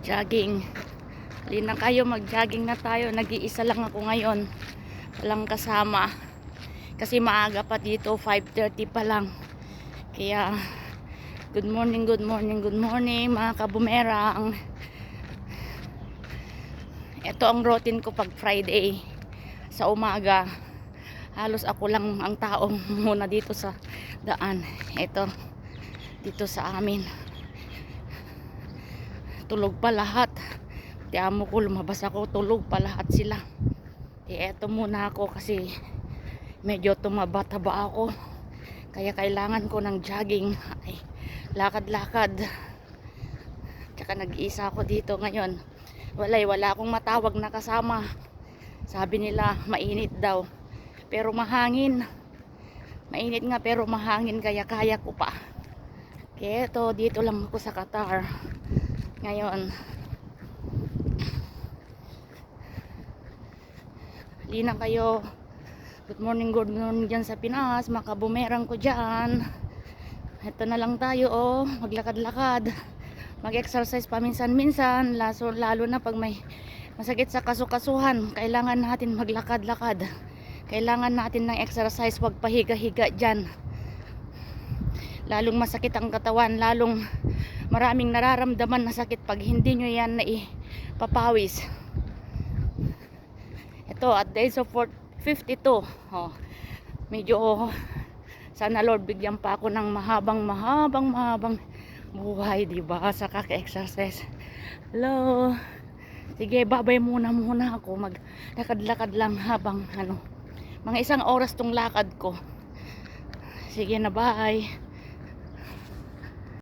Jogging. Halina kayo, mag-jogging na tayo. Nag-iisa lang ako ngayon. Walang kasama. Kasi maaga pa dito, 5:30 pa lang. Kaya, good morning, good morning, good morning mga kabumerang. Ito ang routine ko pag Friday. Sa umaga, halos ako lang ang taong muna dito sa daan. Ito, dito sa amin. Tulog pa lahat. Tiamo ko, lumabas ako, tulog pa lahat sila. Eto muna ako kasi medyo tumaba-taba ako. Kaya kailangan ko ng jogging. Ay, lakad-lakad. Tsaka nag-iisa ako dito ngayon. Wala akong matawag na kasama. Sabi nila mainit daw. Pero mahangin. Mainit nga pero mahangin, kaya kaya ko pa. Kaya eto, dito lang ako sa Qatar ngayon. Lina kayo. Good morning dyan sa Pinas, makabumerang ko dyan. Ito na lang tayo, oh, maglakad-lakad, mag-exercise paminsan-minsan, lalo na pag may masakit sa kasukasuhan. Kailangan natin maglakad-lakad, kailangan natin ng exercise, wag pahiga-higa dyan. Lalong masakit ang katawan, lalong maraming nararamdaman na sakit pag hindi nyo yan naipapawis. Ito, at the age of 52, oh, medyo sana Lord bigyan pa ako ng mahabang buhay, diba, sa kaka-exercise. Hello, sige, babay muna ako, maglakad-lakad lang habang mga 1 oras tong lakad ko. Sige na, bye.